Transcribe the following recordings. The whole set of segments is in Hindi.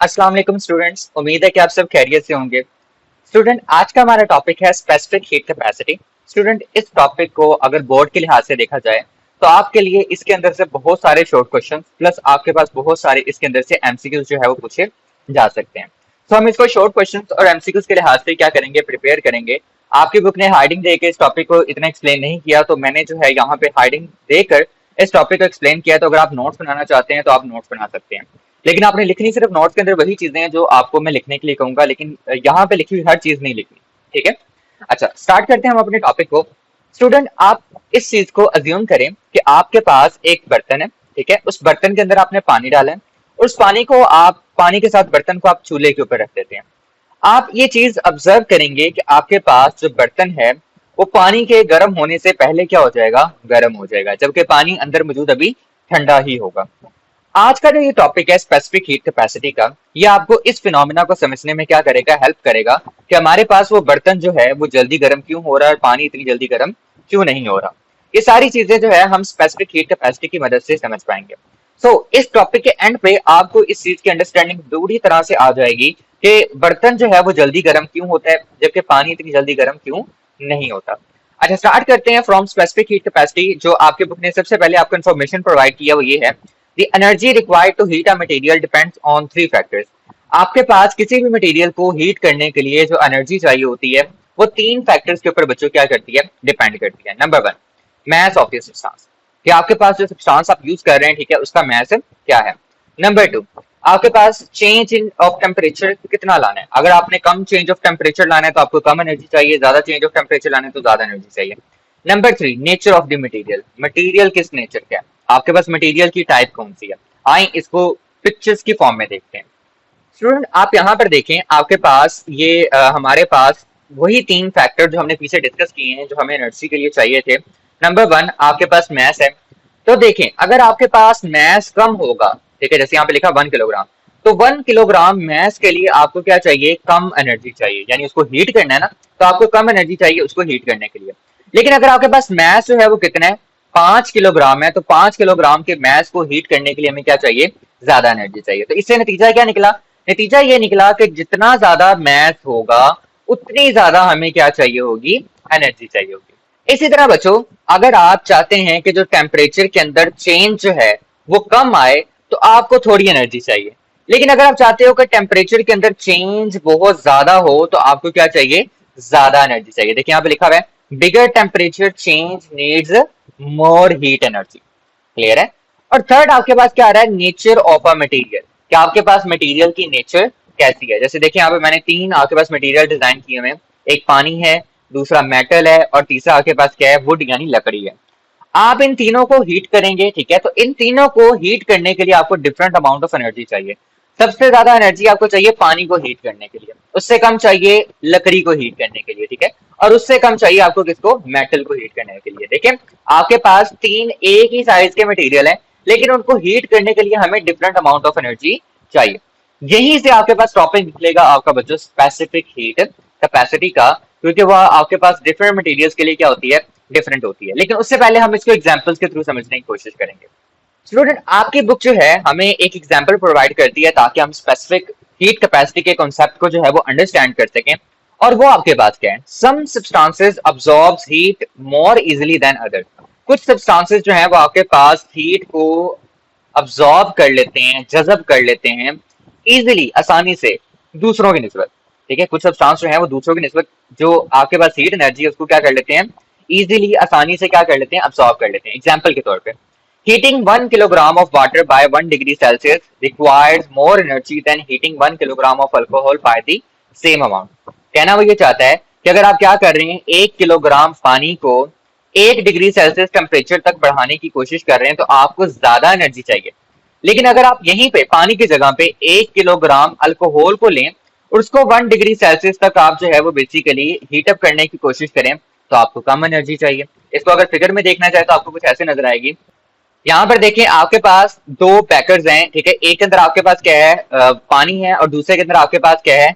अस्सलाम वालेकुम स्टूडेंट्स। उम्मीद है कि आप सब खैरियत से होंगे। स्टूडेंट, आज का हमारा टॉपिक है स्पेसिफिक हीट कैपेसिटी। स्टूडेंट, इस टॉपिक को अगर बोर्ड के लिहाज से देखा जाए तो आपके लिए इसके अंदर से बहुत सारे शॉर्ट क्वेश्चन प्लस आपके पास बहुत सारे इसके अंदर से एमसीक्यूज जो है वो पूछे जा सकते हैं। तो हम इसको शॉर्ट क्वेश्चन और एमसीक्यूज के लिहाज से क्या करेंगे, प्रिपेयर करेंगे। आपकी बुक ने हार्डिंग देकर इस टॉपिक को इतना एक्सप्लेन नहीं किया, तो मैंने जो है यहाँ पे हार्डिंग देकर इस टॉपिक को एक्सप्लेन किया। तो अगर आप नोट्स बनाना चाहते हैं तो आप नोट्स बना सकते हैं, लेकिन आपने लिखनी सिर्फ नोट्स के अंदर वही चीजें हैं जो आपको मैं लिखने के लिए कहूंगा, लेकिन यहाँ पे लिखी हुई हर चीज नहीं लिखनी। ठीक है। अच्छा, स्टार्ट करते हैं हम अपने टॉपिक को। स्टूडेंट, आप इस चीज को अज्यूम करें कि आपके पास एक बर्तन है। ठीक है। उस बर्तन के अंदर आपने पानी डाला है और उस पानी को आप पानी के साथ बर्तन को आप चूल्हे के ऊपर रख देते हैं। आप ये चीज ऑब्जर्व करेंगे कि आपके पास जो बर्तन है वो पानी के गर्म होने से पहले क्या हो जाएगा, गर्म हो जाएगा, जबकि पानी अंदर मौजूद अभी ठंडा ही होगा। आज का जो ये टॉपिक है स्पेसिफिक हीट कैपेसिटी का, ये आपको इस फिनोमिना को समझने में क्या करेगा, हेल्प करेगा कि हमारे पास वो बर्तन जो है वो जल्दी गर्म क्यों हो रहा है और पानी इतनी जल्दी गर्म क्यों नहीं हो रहा। ये सारी चीजें जो है हम स्पेसिफिक हीट कैपेसिटी की मदद से समझ पाएंगे। इस टॉपिक के एंड पे आपको इस चीज की अंडरस्टैंडिंग पूरी तरह से आ जाएगी कि बर्तन जो है वो जल्दी गर्म क्यों होता है जबकि पानी इतनी जल्दी गर्म क्यों नहीं होता। अच्छा, स्टार्ट करते हैं फ्रॉम स्पेसिफिक हीट कैपेसिटी। जो आपके बुक ने सबसे पहले आपको इन्फॉर्मेशन प्रोवाइड किया वो ये है, the energy required to heat a material depends on three factors. आपके पास किसी भी मटेरियल को हीट करने के लिए जो एनर्जी चाहिए होती है वो तीन फैक्टर्स के ऊपर बच्चों क्या करती है, डिपेंड करती है। Number one, mass of the substance, कि आपके पास जो सब्सटेंस आप यूज कर रहे हैं, ठीक है, उसका मास क्या है। नंबर टू, आपके पास चेंज इन ऑफ टेम्परेचर कितना लाना है। अगर आपने कम चेंज ऑफ टेम्परेचर लाना है तो आपको कम एनर्जी चाहिए, ज्यादा चेंज ऑफ टेम्परेचर लाना है तो ज्यादा एनर्जी चाहिए। Number three, nature of the material, material किस नेचर का है, आपके पास मटेरियल की टाइप कौन सी है। आए इसको पिक्चर्स की फॉर्म में देखते हैं। स्टूडेंट, आप यहाँ पर देखें, आपके पास ये हमारे पास वही तीन फैक्टर जो हमने पीछे डिस्कस किए हैं जो हमें एनर्जी के लिए चाहिए थे। नंबर वन, आपके पास मैस है। तो देखें, अगर आपके पास मैस कम होगा, ठीक है, जैसे यहाँ पे लिखा 1 किलोग्राम, तो 1 किलोग्राम मैस के लिए आपको क्या चाहिए, कम एनर्जी चाहिए, यानी उसको हीट करना है ना, तो आपको कम एनर्जी चाहिए उसको हीट करने के लिए। लेकिन अगर आपके पास मैस जो है वो कितना है, 5 किलोग्राम है, तो 5 किलोग्राम के मैस को हीट करने के लिए हमें क्या चाहिए, ज्यादा एनर्जी चाहिए। तो इससे नतीजा क्या निकला, नतीजा ये निकला कि जितना ज्यादा मैस होगा उतनी ज्यादा हमें क्या चाहिए होगी, एनर्जी चाहिए होगी। इसी तरह बच्चों, अगर आप चाहते हैं कि जो टेम्परेचर के अंदर चेंज जो है वो कम आए तो आपको थोड़ी एनर्जी चाहिए। लेकिन अगर आप चाहते हो कि टेम्परेचर के अंदर चेंज बहुत ज्यादा हो तो आपको क्या चाहिए, ज्यादा एनर्जी चाहिए। देखिए यहाँ पे लिखा हुआ है, bigger temperature change needs more heat energy. Clear है। और थर्ड आपके पास क्या आ रहा है, नेचर ऑफ अ मटेरियल, कि आपके पास मटेरियल की नेचर कैसी है। जैसे देखिए यहाँ पे मैंने तीन आपके पास मटेरियल डिजाइन किए हुए हैं, एक पानी है, दूसरा मेटल है और तीसरा आपके पास क्या है, वुड यानी लकड़ी है। आप इन तीनों को हीट करेंगे, ठीक है, तो इन तीनों को हीट करने के लिए आपको डिफरेंट अमाउंट ऑफ एनर्जी चाहिए। सबसे ज्यादा एनर्जी आपको चाहिए पानी को हीट करने के लिए, उससे कम चाहिए लकड़ी को हीट करने के लिए, ठीक है, और उससे कम चाहिए आपको किसको, मेटल को हीट करने के लिए। देखिए, आपके पास तीन एक ही साइज के मटेरियल है लेकिन उनको हीट करने के लिए हमें डिफरेंट अमाउंट ऑफ एनर्जी चाहिए। यहीं से आपके पास टॉपिक निकलेगा आपका बच्चों स्पेसिफिक हीट कैपेसिटी का, क्योंकि वह आपके पास डिफरेंट मटेरियल्स के लिए क्या होती है, डिफरेंट होती है। लेकिन उससे पहले हम इसको एग्जांपल्स के थ्रू समझने की कोशिश करेंगे। स्टूडेंट, आपकी बुक जो है हमें एक एग्जांपल प्रोवाइड करती है ताकि हम स्पेसिफिक हीट कैपेसिटी के कॉन्सेप्ट को जो है वो अंडरस्टैंड कर सकें। और वो आपके पास क्या है, some substances absorbs heat more easily than others. कुछ सब्सटेंसेस जो है वो आपके पास हीट को अब्सॉर्ब कर लेते हैं, जज़ब कर लेते हैं इजीली, आसानी से, दूसरों की निस्बत। ठीक है, कुछ सब्सटेंस जो है वो दूसरों की निस्बत जो आपके पास हीट एनर्जी है उसको क्या कर लेते हैं, इजीली, आसानी से क्या कर लेते हैं, अब्सॉर्ब कर लेते हैं। एग्जांपल के तौर पे, heating 1 kilogram of water by 1 degree Celsius requires more energy than heating 1 kilogram of alcohol by the same amount। कहना वो ये चाहता है कि अगर आप क्या कर रहे हैं, 1 किलोग्राम पानी को 1 डिग्री सेल्सियस टेम्परेचर तक बढ़ाने की कोशिश कर रहे हैं तो आपको ज्यादा एनर्जी चाहिए। लेकिन अगर आप यहीं पे पानी की जगह पे 1 किलोग्राम अल्कोहल को लें और उसको 1 डिग्री सेल्सियस तक आप जो है वो बेसिकली हीटअप करने की कोशिश करें तो आपको कम एनर्जी चाहिए। इसको अगर फिगर में देखना चाहे तो आपको कुछ ऐसे नजर आएगी। यहाँ पर देखिए, आपके पास दो पैकर्स हैं, ठीक है, एक के अंदर आपके पास क्या है, पानी है, और दूसरे के अंदर आपके पास क्या है,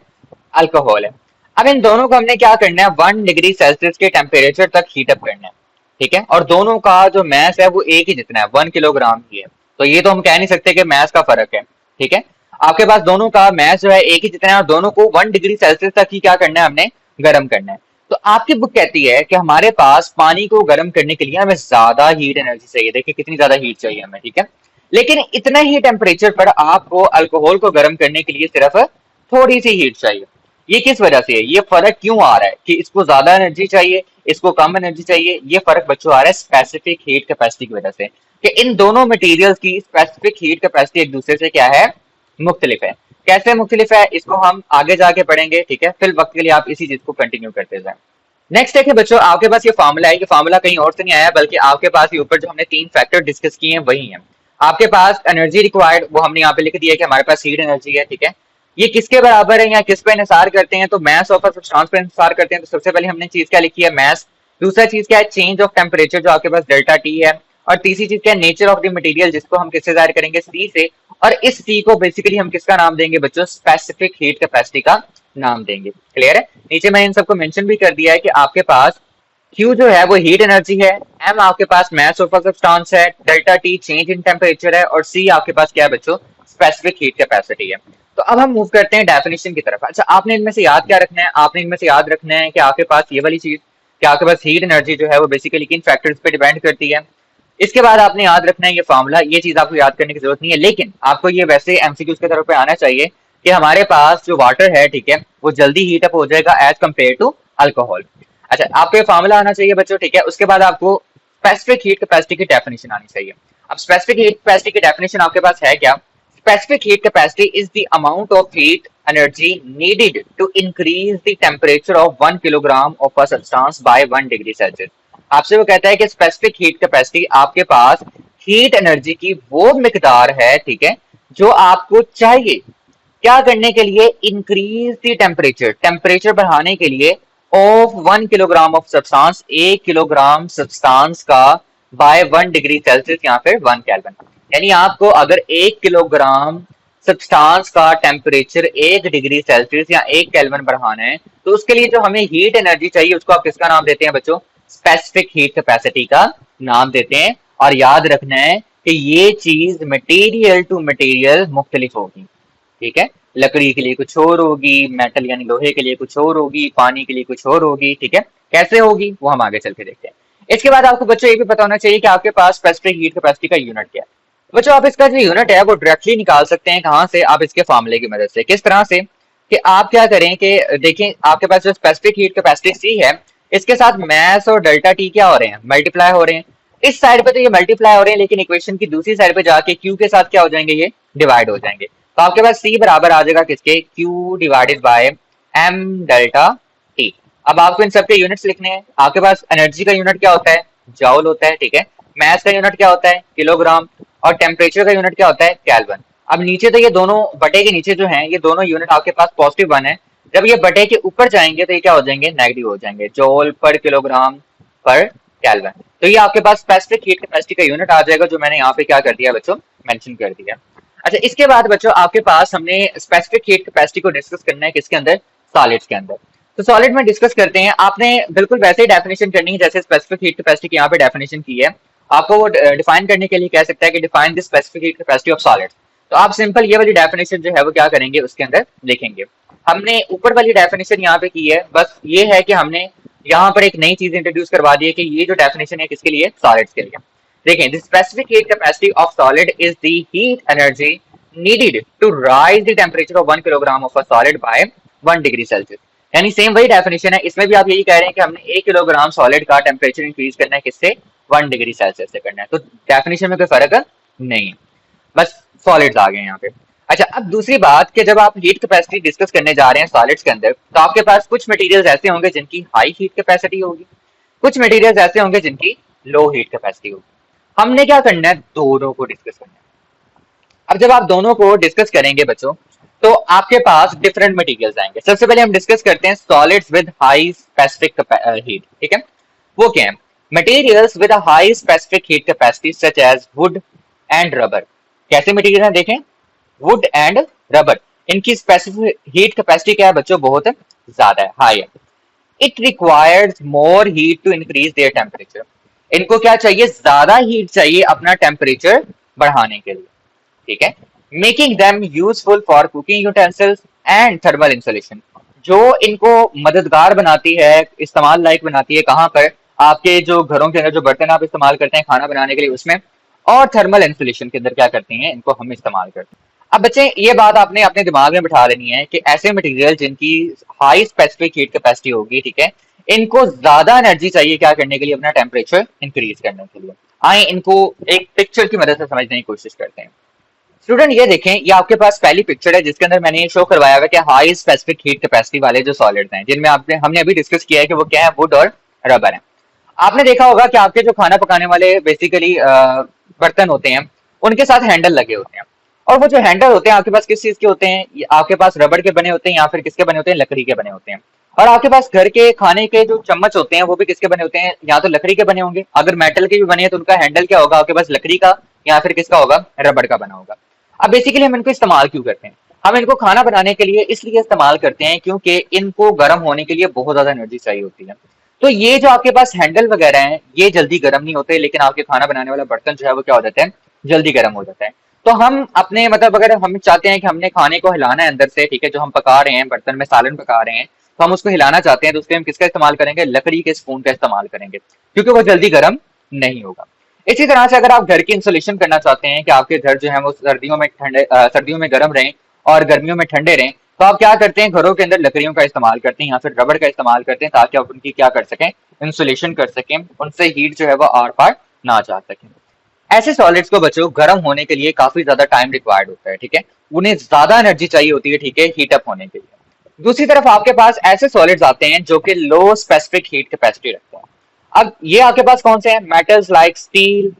अल्कोहल है। अब इन दोनों को हमने क्या करना है, 1 डिग्री सेल्सियस के टेम्परेचर तक हीटअप करना है, ठीक है, और दोनों का जो मैस है वो एक ही जितना है, 1 किलोग्राम ही है। तो ये तो हम कह नहीं सकते कि मैस का फर्क है, ठीक है। आपके पास दोनों का मैच जो है एक ही जितना है और दोनों को 1 डिग्री सेल्सियस तक ही क्या करना है हमने, गर्म करना है। तो आपकी बुक कहती है कि हमारे पास पानी को गर्म करने के लिए हमें ज्यादा हीट एनर्जी चाहिए। देखिए कितनी ज्यादा हीट चाहिए हमें, ठीक है। लेकिन इतने ही टेम्परेचर पर आपको अल्कोहल को गर्म करने के लिए सिर्फ थोड़ी सी हीट चाहिए। ये किस वजह से है, ये फर्क क्यों आ रहा है कि इसको ज्यादा एनर्जी चाहिए, इसको कम एनर्जी चाहिए? ये फर्क बच्चों आ रहा है स्पेसिफिक हीट कैपेसिटी की वजह से, कि इन दोनों मटेरियल्स की स्पेसिफिक हीट कैपेसिटी एक दूसरे से क्या है, मुख्तलिफ है। कैसे मुख्तलिफ है इसको हम आगे जाके पढ़ेंगे, ठीक है। फिर वक्त के लिए आप इसी चीज को कंटिन्यू करते जाए। नेक्स्ट है कि बच्चों आपके पास ये फार्मूला है, ये फार्मूला कहीं और से नहीं आया, बल्कि आपके पास ये ऊपर जो हमने 3 फैक्टर डिस्कस किए हैं वही है। आपके पास एनर्जी रिक्वायर्ड वो हमने यहाँ पे लिख दिया है कि हमारे पास हीट एनर्जी है, ठीक है। ये किसके बराबर है या किस पे इंसार करते हैं, तो मास ऑफ अ सब्सटेंस पे इंसार करते हैं। तो सबसे पहले हमने चीज क्या लिखी है, मास। दूसरा चीज क्या है, चेंज ऑफ टेम्परेचर जो आपके पास डेल्टा टी है। और तीसरी चीज क्या है, नेचर ऑफ द मटेरियल, जिसको हम किससे जाहिर करेंगे, सी से। और इस सी को बेसिकली हम किसका नाम देंगे बच्चों, स्पेसिफिक हीट कैपेसिटी का नाम देंगे। क्लियर है? नीचे मैंने इन सबको मेंशन भी कर दिया है कि आपके पास Q जो है वो हीट एनर्जी है, M आपके पास मास ऑफ अ सब्सटेंस है, delta T change in temperature है, और C आपके पास क्या है बच्चों, स्पेसिफिक हीट कैपेसिटी है। तो अब हम मूव करते हैं डेफिनेशन की तरफ। अच्छा, आपने इनमें से याद क्या रखना है, आपने इनमें से याद रखना है कि आपके पास ये वाली चीज, कि आपके पास हीट एनर्जी जो है वो बेसिकली किन फैक्टर्स पे डिपेंड करती है। इसके बाद आपने याद रखना है ये फार्मूला, ये चीज आपको याद करने की जरूरत नहीं है, लेकिन आपको ये वैसे एमसीक्यूज की तरफ पे आना चाहिए कि हमारे पास जो वाटर है, ठीक है, वो जल्दी हीट अप हो जाएगा एज कम्पेयर टू अल्कोहल। अच्छा, आपको ये फार्मूला आना चाहिए बच्चों, ठीक है। उसके बाद आपको स्पेसिफिक हीट कैपेसिटी की डेफिनेशन आनी चाहिए। अब स्पेसिफिक हीट कैपेसिटी की डेफिनेशन आपके पास है क्या? Specific heat capacity is the amount of heat energy needed to increase the temperature of 1 kilogram of a substance by 1 degree Celsius. आपसे वो कहता है कि स्पेसिफिक हीट कैपेसिटी आपके पास हीट एनर्जी की वो मिकदार है, ठीक है, जो आपको चाहिए क्या करने के लिए, इंक्रीज द टेम्परेचर, टेम्परेचर बढ़ाने के लिए, of 1 kilogram of substance, 1 kilogram substance का, बाय 1 डिग्री सेल्सियस या फिर 1 केल्विन। यानी आपको अगर 1 किलोग्राम सब्सटेंस का टेम्परेचर 1 डिग्री सेल्सियस या 1 केल्विन बढ़ाना है, तो उसके लिए जो हमें हीट एनर्जी चाहिए उसको आप किसका नाम देते हैं बच्चों, स्पेसिफिक हीट कैपेसिटी का नाम देते हैं। और याद रखना है कि ये चीज मटेरियल टू मटेरियल मुख्तलिफ होगी, ठीक है। लकड़ी के लिए कुछ और होगी, मेटल यानी लोहे के लिए कुछ और होगी, पानी के लिए कुछ और होगी, ठीक है। कैसे होगी वो हम आगे चल के देखते हैं। इसके बाद आपको बच्चों ये भी पता होना चाहिए कि आपके पास स्पेसिफिक हीट कैपेसिटी का यूनिट क्या है। बच्चों आप इसका जो यूनिट है वो डायरेक्टली निकाल सकते हैं, कहाँ से, आप इसके फार्मूले की मदद से। किस तरह से, कि आप क्या करें कि देखें आपके पास जो स्पेसिफिक हीट कैपेसिटी सी है, इसके साथ मास और डेल्टा टी क्या हो रहे हैं, मल्टीप्लाई हो रहे हैं। इस साइड पे तो ये मल्टीप्लाई हो रहे हैं, लेकिन इक्वेशन की दूसरी साइड पे जाके क्यू के साथ क्या हो जाएंगे, ये डिवाइड हो जाएंगे। तो आपके पास सी बराबर आ जाएगा किसके, Q divided by M delta T. अब आपको इन सबके यूनिट्स लिखने हैं। आपके पास एनर्जी का यूनिट क्या होता है, जॉल होता है, ठीक है। मास का यूनिट क्या होता है, किलोग्राम। और टेम्परेचर का यूनिट क्या होता है, केल्विन। अब नीचे तो ये दोनों बटे के नीचे जो हैं ये दोनों यूनिट आपके पास पॉजिटिव वन है, जब ये बटे के ऊपर जाएंगे तो ये क्या हो जाएंगे, नेगेटिव हो जाएंगे, जॉल पर किलोग्राम पर केल्विन। तो ये आपके पास स्पेसिफिक हीट कैपेसिटी का यूनिट आ जाएगा, जो मैंने यहाँ पे क्या कर दिया बच्चों, मेंशन कर दिया। अच्छा, इसके बाद बच्चों आपके पास हमने स्पेसिफिक हीट कैपेसिटी को डिस्कस करना है किसके अंदर, सॉलिड्स के अंदर। तो सॉलिड में डिस्कस करते हैं। आपने बिल्कुल वैसे ही डेफिनेशन करनी है जैसे स्पेसिफिक हीट कैपेसिटी की यहाँ पे डेफिनेशन की है। आपको वो डिफाइन करने के लिए कह सकता है कि define the specific heat capacity of solids. तो आप सिंपल ये वाली डेफिनेशन जो है वो क्या करेंगे, उसके अंदर लिखेंगे। हमने ऊपर वाली डेफिनेशन यहाँ पे की है, बस ये है कि हमने यहाँ पर एक नई चीज इंट्रोड्यूस करवा दी है कि ये जो डेफिनेशन है किसके लिए, सॉलिड्स के लिए। देखें, the specific heat capacity of solid is the heat energy needed to raise the temperature of 1 kilogram of a solid by 1 degree Celsius. यानी सेम वही डेफिनेशन है, इसमें भी आप यही कह रहे हैं कि हमने 1 किलोग्राम सॉलिड का टेम्परेचर इंक्रीज करना है किससे, 1 डिग्री सेल्सियस से करना है। तो डेफिनेशन में कोई फर्क नहीं है, बस सॉलिड्स आ गए यहाँ पे। अच्छा, अब दूसरी बात कि जब आप हीट कैपेसिटी डिस्कस करने जा रहे हैं सॉलिड्स के अंदर, तो आपके पास कुछ मटेरियल्स ऐसे होंगे जिनकी हाई हीट कैपेसिटी होगी, कुछ मटेरियल्स ऐसे होंगे जिनकी लो हीट कैपेसिटी होगी। हमने क्या करना है, दोनों को डिस्कस करना है। अब जब आप दोनों को डिस्कस करेंगे बच्चों, तो आपके पास डिफरेंट मटेरियल्स आएंगे। सबसे पहले हम डिस्कस करते हैं solids with high specific heat, ठीक है। वो क्या है, materials with high specific heat capacity such as wood and rubber. कैसे मटेरियल है देखें, वुड एंड रबर, इनकी स्पेसिफिक हीट कैपेसिटी क्या है बच्चों, बहुत ज्यादा है, हाई है। It requires more heat to increase their temperature. इनको क्या चाहिए, ज्यादा हीट चाहिए अपना टेम्परेचर बढ़ाने के लिए, ठीक है। Making them useful for cooking utensils and thermal insulation, जो इनको मददगार बनाती है, इस्तेमाल लायक बनाती है कहाँ पर, आपके जो घरों के अंदर जो बर्तन आप इस्तेमाल करते हैं खाना बनाने के लिए उसमें, और थर्मल इंसुलेशन के अंदर क्या करती हैं, इनको हम इस्तेमाल करते हैं। अब बच्चे ये बात आपने अपने दिमाग में बिठा लेनी है कि ऐसे मटेरियल जिनकी हाई स्पेसिफिक हीट कैपेसिटी होगी, ठीक है, इनको ज्यादा एनर्जी चाहिए क्या करने के लिए, अपना टेम्परेचर इंक्रीज करने के लिए। आए इनको एक पिक्चर की मदद से समझने की कोशिश करते हैं। स्टूडेंट ये देखें, ये आपके पास पहली पिक्चर है जिसके अंदर मैंने ये शो करवाया हुआ कि हाई स्पेसिफिक हीट कैपेसिटी वाले जो सॉलिड्स हैं, जिनमें आपने हमने अभी डिस्कस किया है कि वो क्या है, वुड और रबर है। आपने देखा होगा कि आपके जो खाना पकाने वाले बेसिकली बर्तन होते हैं, उनके साथ हैंडल लगे होते हैं, और वो जो हैंडल होते हैं आपके पास किस चीज के होते हैं, आपके पास रबड़ के बने होते हैं या फिर किसके बने होते हैं, लकड़ी के बने होते हैं। और आपके पास घर के खाने के जो चम्मच होते हैं वो भी किसके बने होते हैं, या तो लकड़ी के बने होंगे, अगर मेटल के भी बने हैं तो उनका हैंडल क्या होगा, आपके पास लकड़ी का या फिर किसका होगा, रबड़ का बना होगा। अब बेसिकली हम इनको इस्तेमाल क्यों करते हैं, हम इनको खाना बनाने के लिए इसलिए इस्तेमाल करते हैं क्योंकि इनको गर्म होने के लिए बहुत ज्यादा एनर्जी चाहिए होती है। तो ये जो आपके पास हैंडल वगैरह हैं ये जल्दी गर्म नहीं होते, लेकिन आपके खाना बनाने वाला बर्तन जो है वो क्या हो जाता है, जल्दी गर्म हो जाता है। तो हम अपने मतलब अगर हम चाहते हैं कि हमने खाने को हिलाना है अंदर से, ठीक है, जो हम पका रहे हैं बर्तन में सालन पका रहे हैं, तो हम उसको हिलाना चाहते हैं तो उसके हम किसका इस्तेमाल करेंगे, लकड़ी के स्पून का इस्तेमाल करेंगे, क्योंकि वो जल्दी गर्म नहीं होगा। इसी तरह से अगर आप घर की इंसुलेशन करना चाहते हैं कि आपके घर जो है वो सर्दियों में ठंडे सर्दियों में गर्म रहें और गर्मियों में ठंडे रहें, तो आप क्या करते हैं, घरों के अंदर लकड़ियों का इस्तेमाल करते हैं या फिर रबड़ का इस्तेमाल करते हैं, ताकि आप उनकी क्या कर सकें, इंसुलेशन कर सकें, उनसे हीट जो है वो आर पार ना जा सके। ऐसे सॉलिड्स को बच्चों गर्म होने के लिए काफी ज्यादा टाइम रिक्वायर्ड होता है, ठीक है, उन्हें ज्यादा एनर्जी चाहिए होती है, ठीक है, हीट अप होने के लिए। दूसरी तरफ आपके पास ऐसे सॉलिड्स आते हैं जो कि लो स्पेसिफिक हीट कैपेसिटी रखते हैं। अब ये आपके पास कौन से हैं, metals like steel,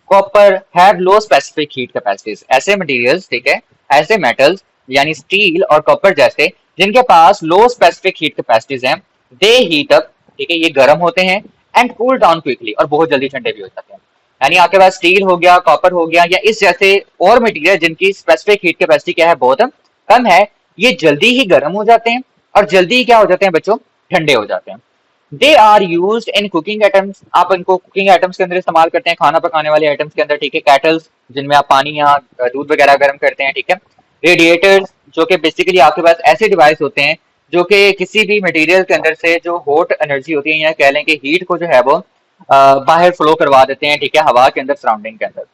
copper have low specific heat capacities. ऐसे मटेरियल्स, ठीक है, ऐसे मेटल्स यानी स्टील और कॉपर जैसे, जिनके पास लो स्पेसिफिक हीट कैपेसिटीज हैं, दे हीट अप, ठीक है, ये गर्म होते हैं, एंड कूल डाउन क्विकली, और बहुत जल्दी ठंडे भी हो जाते हैं। यानी आपके पास स्टील हो गया, कॉपर हो गया, या इस जैसे और मटेरियल जिनकी स्पेसिफिक हीट कैपेसिटी क्या है, बहुत कम है, ये जल्दी ही गर्म हो जाते हैं और जल्दी ही क्या हो जाते हैं बच्चों, ठंडे हो जाते हैं। They are use in cooking items, आप इनको कुकिंग आइटम्स के अंदर इस्तेमाल करते हैं, खाना पकाने वाले आइटम्स के अंदर, ठीक है, कैटल्स जिनमें आप पानी या दूध वगैरह गर्म करते हैं, ठीक है, रेडिएटर्स जो कि बेसिकली आपके पास ऐसे डिवाइस होते हैं जो कि किसी भी मटेरियल के अंदर से जो हॉट एनर्जी होती है या कह लें कि हीट को जो है वो बाहर फ्लो करवा देते हैं, ठीक है, हवा के अंदर, सराउंडिंग के अंदर।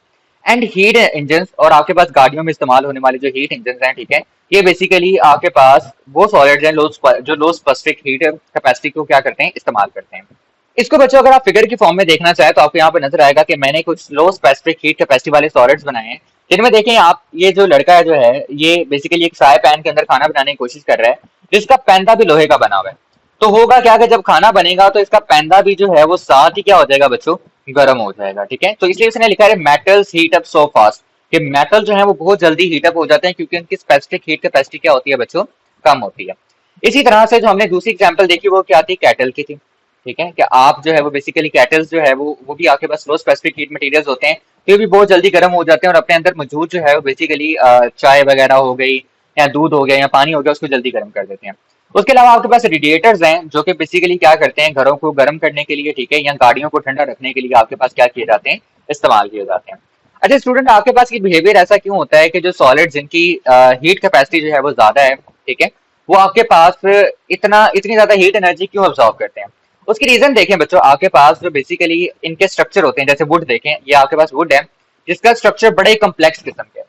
एंड हीट इंजन, और आपके पास गाड़ियों में इस्तेमाल होने वाले जो हीट इंजन हैं, ठीक है, ये बेसिकली आपके पास वो सॉलिड्स हैं जो लो स्पेसिफिक हीट कैपेसिटी को क्या करते हैं, इस्तेमाल करते हैं। इसको बच्चों अगर आप फिगर की फॉर्म में देखना चाहे तो आपको यहाँ पर नजर आएगा कि मैंने कुछ लो स्पेसिफिक हीट कैपेसिटी वाले सॉलिड्स बनाए हैं, जिनमें देखें आप, ये जो लड़का है जो है ये बेसिकली एक फ्राई पैन के अंदर खाना बनाने की कोशिश कर रहा है, जिसका पैंदा भी लोहे का बना हुआ है। तो होगा क्या कि जब खाना बनेगा तो इसका पैंदा भी जो है वो साथ ही क्या हो जाएगा बच्चों, गर्म हो जाएगा, ठीक है। तो इसलिए उसने लिखा है metals heat up so fast, कि मेटल जो है वो बहुत जल्दी हीट अप हो जाते हैं क्योंकि उनकी स्पेसिफिक हीट कैपेसिटी क्या होती है बच्चों, कम होती है। इसी तरह से जो हमने दूसरी एग्जांपल देखी वो क्या थी, कैटल की थी, ठीक है, कि आप जो है वो बेसिकली कैटल्स जो है वो भी आपके पास लो स्पेसिफिक हीट मटेरियल्स होते हैं, तो ये भी बहुत जल्दी गर्म हो जाते हैं और अपने अंदर मौजूद जो है वो बेसिकली चाय वगैरह हो गई या दूध हो गया या पानी हो गया उसको जल्दी गर्म कर देते हैं। उसके अलावा आपके पास रेडिएटर्स हैं जो कि बेसिकली क्या करते हैं, घरों को गर्म करने के लिए, ठीक है, या गाड़ियों को ठंडा रखने के लिए आपके पास क्या किए जाते हैं, इस्तेमाल किए जाते हैं। अच्छा स्टूडेंट, आपके पास ये बिहेवियर ऐसा क्यों होता है कि जो सॉलिड जिनकी हीट कैपेसिटी जो है वो ज्यादा है, ठीक है, वो आपके पास इतनी ज्यादा हीट एनर्जी क्यों ऑब्जॉर्व करते हैं? उसकी रीजन देखें बच्चों, आपके पास जो बेसिकली इनके स्ट्रक्चर होते हैं, जैसे वुड देखें, ये आपके पास वुड है जिसका स्ट्रक्चर बड़े कम्प्लेक्स किस्म के,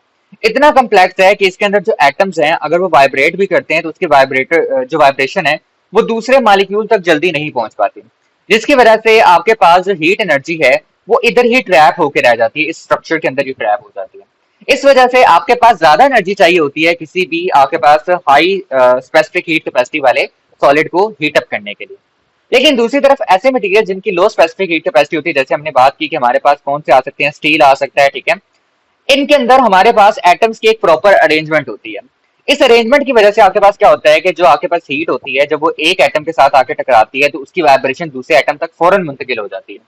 इतना कम्प्लेक्स है कि इसके अंदर जो एटम्स हैं अगर वो वाइब्रेट भी करते हैं तो उसकी वाइब्रेटर जो वाइब्रेशन है वो दूसरे मालिक्यूल तक जल्दी नहीं पहुंच पाती, जिसकी वजह से आपके पास जो हीट एनर्जी है वो इधर ही ट्रैप होकर रह जाती है, इस स्ट्रक्चर के अंदर ही ट्रैप हो जाती है। इस वजह से आपके पास ज्यादा एनर्जी चाहिए होती है किसी भी आपके पास हाई स्पेसिफिक हीट कैपेसिटी वाले सॉलिड को हीट अप करने के लिए। लेकिन दूसरी तरफ ऐसे मटेरियल जिनकी लो स्पेसिफिक हीट कैपेसिटी होती है, जैसे हमने बात की कि हमारे पास कौन से आ सकते हैं, स्टील आ सकता है, ठीक है, इनके अंदर हमारे पास एटम्स की एक प्रॉपर अरेंजमेंट होती है। इस अरेंजमेंट की वजह से आपके पास क्या होता है कि जो आपके पास हीट होती है जब वो एक एटम के साथ आके टकराती है तो उसकी वाइब्रेशन दूसरे एटम तक फौरन मुंतकिल हो जाती है।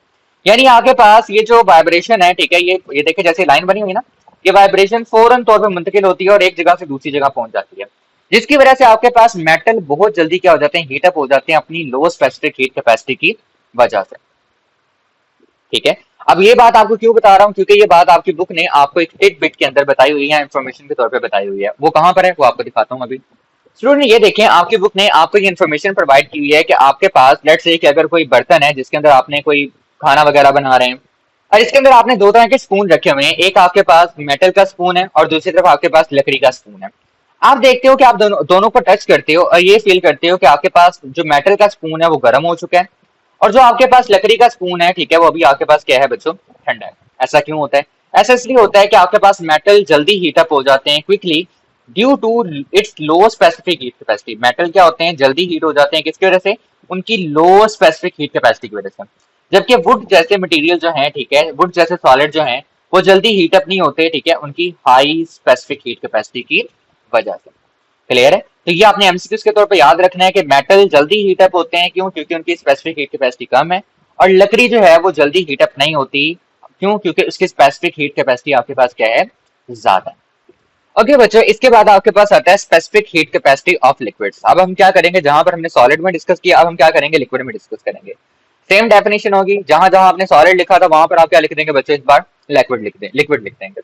यानी आपके पास ये जो वाइब्रेशन है, ठीक है, ये देखिए जैसे लाइन बनी हुई ना, ये वाइब्रेशन फौरन तौर पर मुंतकिल होती है और एक जगह से दूसरी जगह पहुंच जाती है, जिसकी वजह से आपके पास मेटल बहुत जल्दी क्या हो जाते हैं, हीटअप हो जाते हैं अपनी लो स्पेसिफिक हीट कैपेसिटी की वजह से, ठीक है। अब ये बात आपको क्यों बता रहा हूँ, क्योंकि ये बात आपकी बुक ने आपको एक टिट बिट के अंदर बताई हुई है, इन्फॉर्मेशन के तौर पे बताई हुई है। वो कहाँ पर है वो आपको दिखाता हूँ अभी। स्टूडेंट ये देखें, आपकी बुक ने आपको ये इन्फॉर्मेशन प्रोवाइड की हुई है कि आपके पास लेट्स से कि अगर कोई बर्तन है जिसके अंदर आपने कोई खाना वगैरह बना रहे हैं, और इसके अंदर आपने दो तरह के स्पून रखे हुए हैं, एक आपके पास मेटल का स्पून है और दूसरी तरफ आपके पास लकड़ी का स्पून है। आप देखते हो कि आप दोनों को टच करते हो और ये फील करते हो कि आपके पास जो मेटल का स्पून है वो गर्म हो चुका है, और जो आपके पास लकड़ी का स्पून है, ठीक है, वो अभी आपके पास क्या है बच्चों, ठंडा है। ऐसा क्यों होता है? ऐसा इसलिए होता है कि आपके पास मेटल जल्दी हीट अप हो जाते हैं quickly due to its low specific heat capacity. Metal क्या होते हैं, जल्दी हीट हो जाते हैं, किसकी वजह से? उनकी लो स्पेसिफिक हीट कैपेसिटी की वजह से। जबकि वुड जैसे मटेरियल जो है, ठीक है, वुड जैसे सॉलिड जो है, वो जल्दी हीट अप नहीं होते, ठीक है, उनकी हाई स्पेसिफिक हीट कैपेसिटी की वजह से। क्लियर है? तो ये आपने एमसीक्यूज के तौर पे याद रखना है कि मेटल जल्दी हीट अप होते हैं, क्यों? क्योंकि उनकी स्पेसिफिक हीट कैपेसिटी कम है, और लकड़ी जो है वो जल्दी हीट अप नहीं होती, क्यों? क्योंकि उसकी स्पेसिफिक हीट कैपेसिटी आपके पास क्या है, ज्यादा है। ओके बच्चों, इसके बाद आपके पास आता है specific heat capacity of liquids. अब हम क्या करेंगे, जहां पर हमने सॉलिड में डिस्कस किया, अब हम क्या करेंगे, लिक्विड में डिस्कस करेंगे। सेम डेफिनेशन होगी, जहां जहां आपने सॉलिड लिखा था वहां पर आप क्या लिख देंगे बच्चों, इस बार लिक्विड लिख देंगे।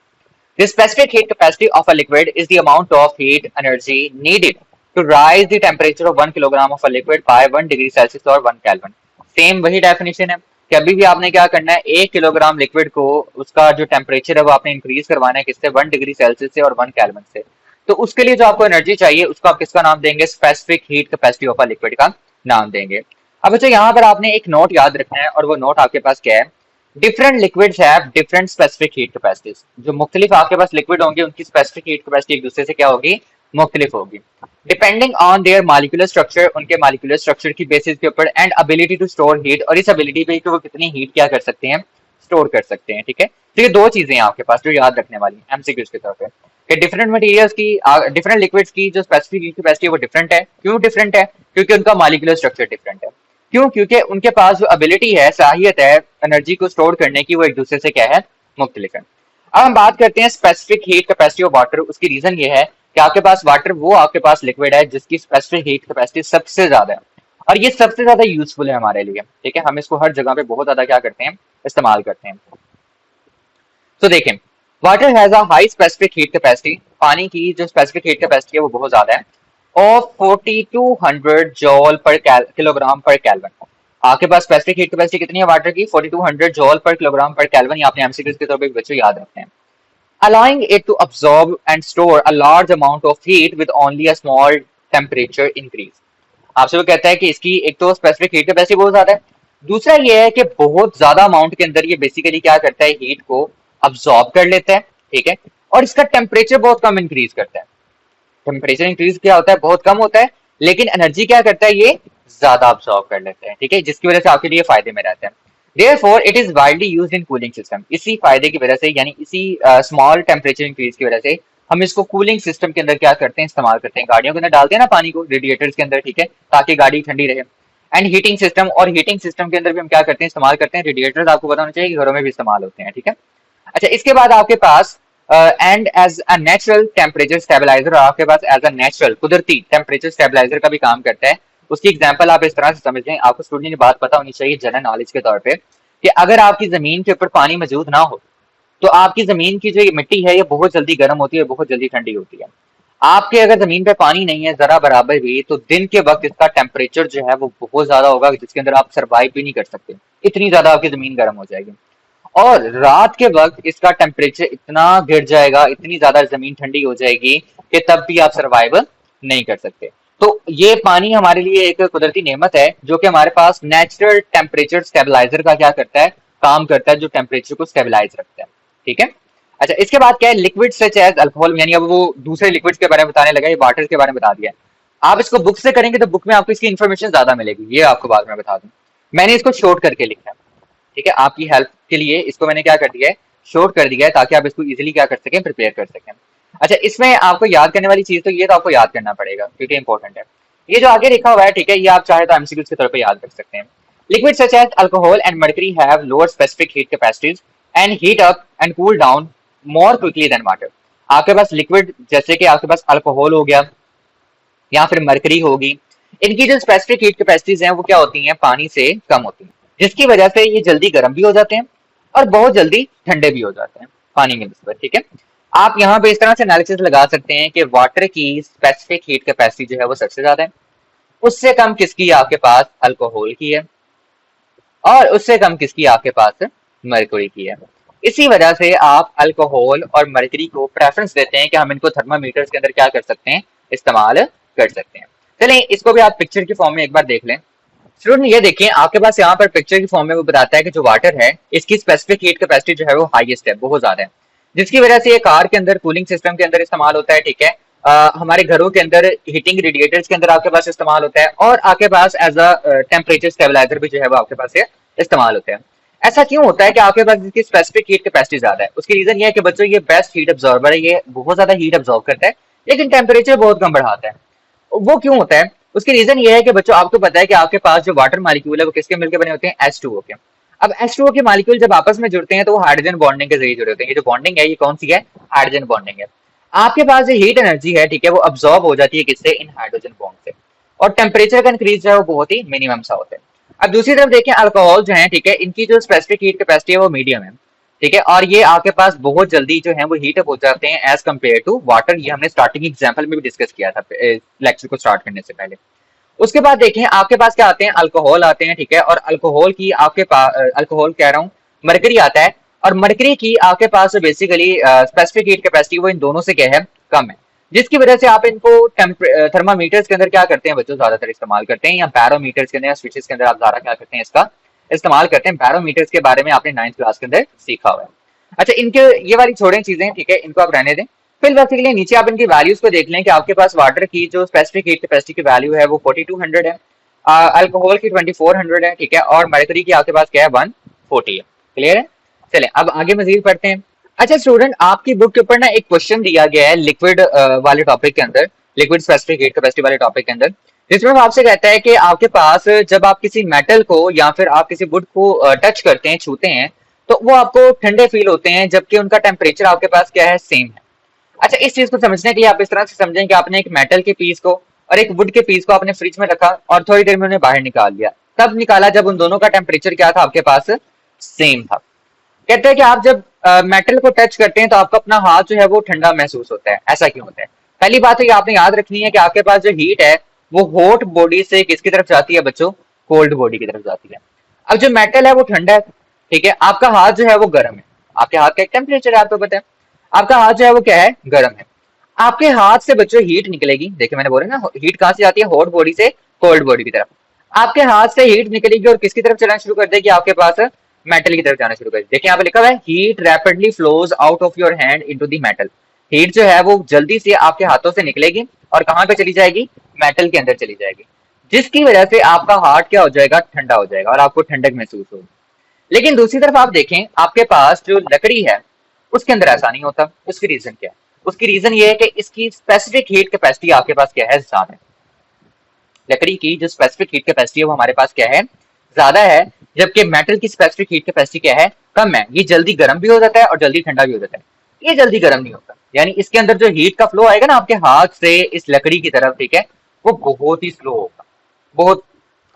The specific heat capacity of a liquid is the amount of heat energy needed to rise the temperature of 1 kilogram of a liquid by 1 degree Celsius or 1 Kelvin. Same वही डेफिनेशन है कि अभी भी आपने क्या करना है, 1 किलोग्राम लिक्विड को उसका जो टेम्परेचर है वो आपने इंक्रीज करवाना है, किससे? 1 डिग्री सेल्सियस से और 1 केल्विन से। तो उसके लिए जो आपको एनर्जी चाहिए उसको आप किसका नाम देंगे? Specific heat capacity of a liquid का नाम देंगे। अब बच्चों यहाँ पर आपने एक नोट याद रखना है, और वो नोट आपके पास क्या है, different liquids have different specific heat capacities. जो मुख्तलिफ आपके पास लिक्विड होंगे उनकी स्पेसिफिक हीट कैपेसिटी एक दूसरे से क्या होगी, मुख्तलिफ होगी, depending on their molecular structure, उनके मॉलिक्यूलर स्ट्रक्चर की बेसिस के ऊपर, and ability to store heat, और इस एबिलिटी पे कि वो कितनी हीट क्या कर सकते हैं, स्टोर कर सकते हैं। ठीक है, तो ये दो चीजें हैं आपके पास जो याद रखने वाली एमसीक्यूज के तौर पे, कि डिफरेंट मटेरियल्स की, डिफरेंट लिक्विड्स की जो स्पेसिफिक हीट कैपेसिटी है वो डिफरेंट है। क्यों डिफरेंट है? क्योंकि उनका मॉलिक्यूलर स्ट्रक्चर डिफरेंट है। क्यों? क्योंकि उनके पास जो एबिलिटी है, साहियत है एनर्जी को स्टोर करने की, वो एक दूसरे से क्या है, मुख्तलिफ है। अब हम बात करते हैं specific heat capacity of water. उसकी रीजन ये है कि आपके पास वाटर वो आपके पास लिक्विड है जिसकी स्पेसिफिक हीट कैपेसिटी सबसे ज्यादा है, और ये सबसे ज्यादा यूजफुल है हमारे लिए। ठीक है, हम इसको हर जगह पे बहुत ज्यादा क्या करते हैं, इस्तेमाल करते हैं। तो देखें, water has a high specific heat capacity, पानी की जो स्पेसिफिक हीट कैपेसिटी है वो बहुत ज्यादा है, of 4200 जॉल per kilogram per kelvin. आपके पास स्पेसिफिक हीट कैपेसिटी कितनी है वाटर की? 4200 जॉल पर किलोग्राम पर केल्विन। ये आपने एमसीक्यूज के तौर पे बच्चों याद रखते हैं। allowing it to absorb and store a large amount of heat with only a small temperature increase। आपसे वो कहता है कि इसकी एक तो स्पेसिफिक हीट कैपेसिटी बहुत ज्यादा है, दूसरा ये है कि बहुत ज्यादा अमाउंट के अंदर ये बेसिकली क्या करता है, हीट को अब्सॉर्ब कर लेता है। ठीक है, और इसका टेम्परेचर बहुत कम इंक्रीज करता है। टेम्परेचर इंक्रीज क्या होता है, बहुत कम होता है, लेकिन एनर्जी क्या करता है, ये ज्यादा अब्सॉर्ब कर लेते हैं। ठीक है, जिसकी वजह से आपके लिए फायदे में रहता है। Therefore, it is widely used in cooling system। इसी फायदे की वजह से, यानी इसी स्मॉल टेम्परेचर इंक्रीज की वजह से हम इसको कूलिंग सिस्टम के अंदर क्या करते हैं, इस्तेमाल करते हैं। गाड़ियों के अंदर डालते हैं ना पानी को, रेडिएटर्स के अंदर, ठीक है, ताकि गाड़ी ठंडी रहे। एंड हीटिंग सिस्टम, और हीटिंग सिस्टम के अंदर भी हम क्या करते हैं, इस्तेमाल करते हैं रेडिएटर्स। आपको पता होना चाहिए कि घरों में भी इस्तेमाल होते हैं। ठीक है, अच्छा, इसके बाद आपके पास and as a natural temperature stabilizer, आपके पास एज अ नेचुरल कुदरती टेम्परेचर स्टेबलाइजर का भी काम करता है। उसकी एग्जांपल आप इस तरह से समझ लें, आपको स्टूडेंट ये बात पता होनी चाहिए जनरल नॉलेज के तौर पे, कि अगर आपकी जमीन के ऊपर पानी मौजूद ना हो तो आपकी जमीन की जो ये मिट्टी है ये बहुत जल्दी गर्म होती है, बहुत जल्दी ठंडी होती है। आपके अगर जमीन पे पानी नहीं है जरा बराबर भी, तो दिन के वक्त इसका टेम्परेचर जो है वो बहुत ज्यादा होगा, जिसके अंदर आप सर्वाइव भी नहीं कर सकते, इतनी ज्यादा आपकी जमीन गर्म हो जाएगी। और रात के वक्त इसका टेम्परेचर इतना गिर जाएगा, इतनी ज्यादा जमीन ठंडी हो जाएगी कि तब भी आप सर्वाइव नहीं कर सकते। तो ये पानी हमारे लिए एक कुदरती नेमत है जो कि हमारे पास नेचुरल टेम्परेचर स्टेबलाइजर का क्या करता है, काम करता है, जो टेम्परेचर को स्टेबलाइज रखता है। ठीक है, अच्छा, इसके बाद क्या है, लिक्विड सच एज अल्कोहल, यानी अब वो दूसरे लिक्विड्स के बारे में बताने लगा, ये वाटर के बारे में बता दिया। आप इसको बुक से करेंगे तो बुक में आपको इसकी इन्फॉर्मेशन ज्यादा मिलेगी, ये आपको बाद में बता दूं। मैंने इसको शॉर्ट करके लिखा है। ठीक है, आपकी हेल्प के लिए इसको मैंने क्या कर दिया है, शॉर्ट कर दिया है, ताकि आप इसको इजीली क्या कर सकें, प्रिपेयर कर सकें। अच्छा, इसमें आपको याद करने वाली चीज, तो ये तो आपको याद करना पड़ेगा क्योंकि इंपॉर्टेंट है। ये जो आगे लिखा हुआ है, ठीक है, ये आप चाहे तो एमसीक्यूज के तौर पे याद कर सकते हैं। Liquid such as alcohol and mercury have lower specific heat capacities and heat up and cool down more quickly than water. आपके पास लिक्विड जैसे कि आपके पास अल्कोहल हो गया या फिर मरकरी होगी, इनकी जो स्पेसिफिक हीट कैपेसिटीज हैं वो क्या होती हैं, पानी से कम होती हैं, जिसकी वजह से ये जल्दी गर्म भी हो जाते हैं और बहुत जल्दी ठंडे भी हो जाते हैं पानी में निस्बत, ठीक है। आप यहाँ पे इस तरह से एनालिसिस लगा सकते हैं कि वाटर की स्पेसिफिक हीट कैपेसिटी जो है वो सबसे ज्यादा है, उससे कम किसकी आपके पास अल्कोहल की है, और उससे कम किसकी आपके पास मरकरी की है। इसी वजह से आप अल्कोहल और मरकरी को प्रेफरेंस देते हैं कि हम इनको थर्मामीटर्स के अंदर क्या कर सकते हैं, इस्तेमाल कर सकते हैं। चलें इसको भी आप पिक्चर की फॉर्म में एक बार देख लें। स्टूडेंट ये देखिए आपके पास यहाँ पर पिक्चर की फॉर्म में वो बताता है कि जो वाटर है इसकी स्पेसिफिक हीट कैपेसिटी जो है वो हाईएस्ट है, बहुत ज्यादा है, जिसकी वजह से ये कार के अंदर कूलिंग सिस्टम के अंदर इस्तेमाल होता है, ठीक है। हमारे घरों के अंदर हीटिंग रेडिएटर्स के अंदर आपके पास इस्तेमाल होता है, और आपके पास एज अ टेम्परेचर स्टेबलाइजर भी जो है वो आपके पास इस्तेमाल होता है। ऐसा क्यों होता है कि आपके पास इसकी स्पेसिफिक हीट कैपेसिटी ज्यादा है? उसकी रीजन ये है कि बच्चों ये बेस्ट हीट अब्जॉर्बर है, ये बहुत ज्यादा हीट अब्जॉर्ब करता है लेकिन टेम्परेचर बहुत कम बढ़ाता है। वो क्यों होता है? उसकी रीजन ये है कि बच्चों आपको पता है कि आपके पास जो वाटर मॉलिक्यूल है वो किसके मिलकर बने होते हैं, H2O के। अब H2O के मॉलिक्यूल जब आपस में जुड़ते हैं तो वो हाइड्रोजन बॉन्डिंग के जरिए जुड़े होते हैं। ये जो बॉन्डिंग है ये कौन सी है, हाइड्रोजन बॉन्डिंग है। आपके पास जो हीट एनर्जी है, ठीक है, वो अब्सॉर्ब हो जाती है किससे, इन हाइड्रोजन बॉन्ड से, और टेम्परेचर का इंक्रीज जो है वो बहुत ही मिनिमम सा होता है। अब दूसरी तरफ देखें अल्कोहल जो है, ठीक है, इनकी जो स्पेसिफिक हीट कैपेसिटी है वो मीडियम है, ठीक है, और ये आपके पास बहुत जल्दी जो है वो हीट अप हो जाते हैं एज कम्पेयर टू वाटर। ये हमने स्टार्टिंग एग्जाम्पल में भी डिस्कस किया था लेक्चर को स्टार्ट करने से पहले। उसके बाद देखें आपके पास क्या आते हैं, अल्कोहल आते हैं, ठीक है, और अल्कोहल की आपके पास अल्कोहल कह रहा हूँ, मरकरी आता है, और मरकरी की आपके पास बेसिकली स्पेसिफिक हीट कैपेसिटी वो इन दोनों से क्या है, कम है, जिसकी वजह से आप इनको थर्मामीटर्स के अंदर क्या करते हैं बच्चों, ज्यादातर इस्तेमाल करते हैं, या बैरोमीटर्स के अंदर या स्विचेस के अंदर आप ज्यादा क्या करते हैं, इसका इस्तेमाल करते हैं। बैरोमीटर्स के बारे में आपने 9th क्लास के अंदर सीखा हुआ है। अच्छा इनके ये वाली छोड़ें चीजें, ठीक है, इनको आप रहने दें। फिर बेसिकली नीचे आप इनकी वैल्यूज को देख लें कि आपके पास वाटर की जो स्पेसिफिक हीट कैपेसिटी की वैल्यू है वो 4200 है, अल्कोहल की 2400 है, ठीक है, और मरकरी की आपके पास क्या है, 140 है। क्लियर है? चलें अब आगे मजीद पढ़ते हैं। अच्छा स्टूडेंट आपकी बुक के ऊपर ना एक क्वेश्चन दिया गया है लिक्विड वाले टॉपिक के अंदर, लिक्विड स्पेसिफिक हीट कैपेसिटी वाले टॉपिक के अंदर, जिसमें वो आपसे कहता है कि आपके पास जब आप किसी मेटल को या फिर आप किसी वुड को टच करते हैं, छूते हैं, तो वो आपको ठंडे फील होते हैं जबकि उनका टेम्परेचर आपके पास क्या है, सेम है। अच्छा इस चीज को समझने के लिए आप इस तरह से समझें कि आपने एक मेटल के पीस को और एक वुड के पीस को आपने फ्रिज में रखा और थोड़ी देर में उन्हें बाहर निकाल लिया, तब निकाला जब उन दोनों का टेम्परेचर क्या था, आपके पास सेम था। कहते हैं कि आप जब मेटल को टच करते हैं तो आपका अपना हाथ जो है वो ठंडा महसूस होता है। ऐसा क्यों होता है? पहली बात तो ये आपने याद रखनी है कि आपके पास जो हीट है वो हॉट बॉडी से किसकी तरफ जाती है बच्चों, कोल्ड बॉडी की तरफ जाती है। अब जो मेटल है वो ठंडा है, ठीक है, आपका हाथ जो है वो गर्म है, आपके हाथ का एक टेम्परेचर है आपको पता है, आपका हाथ जो है वो क्या है, गर्म है। आपके हाथ से बच्चों हीट निकलेगी, देखिए मैंने बोला ना हीट कहां से जाती है, हॉट बॉडी से कोल्ड बॉडी की तरफ। आपके हाथ से हीट निकलेगी और किसकी तरफ चलना शुरू कर देगी, आपके पास मेटल की तरफ जाना शुरू कर देगी। देखिए यहाँ पे लिखा हुआ है heat rapidly flows out of your hand into the metal. Heat जो है वो जल्दी से आपके हाथों से निकलेगी और कहां पे चली जाएगी, मेटल के अंदर चली जाएगी, जिसकी वजह से आपका हार्ट क्या हो जाएगा, ठंडा हो जाएगा और आपको ठंडक महसूस होगी। लेकिन दूसरी तरफ आप देखें आपके पास जो लकड़ी है उसके अंदर ऐसा नहीं होता। उसकी रीजन क्या है? उसकी रीजन ये है कि इसकी स्पेसिफिक हीट कैपेसिटी आपके पास क्या है, ज्यादा है। लकड़ी की जो स्पेसिफिक हीट कैपेसिटी है वो हमारे पास क्या है, ज्यादा है, जबकि मेटल की स्पेसिफिक हीट कैपेसिटी क्या है, कम है। ये जल्दी गर्म भी हो जाता है और जल्दी ठंडा भी हो जाता है, ये जल्दी गर्म नहीं होता। यानी इसके अंदर जो हीट का फ्लो आएगा ना आपके हाथ से इस लकड़ी की तरफ, ठीक है, वो बहुत ही स्लो होगा, बहुत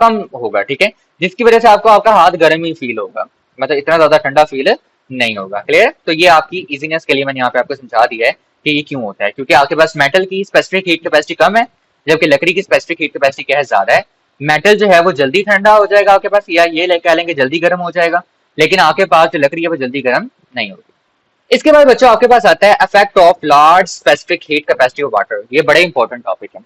कम होगा, ठीक है, जिसकी वजह से आपको आपका हाथ गर्म ही फील होगा, मतलब इतना ज्यादा ठंडा फील नहीं होगा। क्लियर? तो ये आपकी इजीनेस के लिए मैंने यहाँ पे आपको समझा दिया है कि ये क्यों होता है, क्योंकि आपके पास मेटल की स्पेसिफिक हीट कैपेसिटी कम है जबकि लकड़ी की स्पेसिफिक हीट कैपेसिटी क्या है, ज्यादा है। मेटल जो है वो जल्दी ठंडा हो जाएगा आपके पास, या ये कह लेंगे जल्दी गर्म हो जाएगा, लेकिन आपके पास जो लकड़ी है वो जल्दी गर्म नहीं होगी। इसके बाद बच्चों आपके पास आता है effect of large specific heat capacity of water. ये बड़े इंपॉर्टेंट टॉपिक है।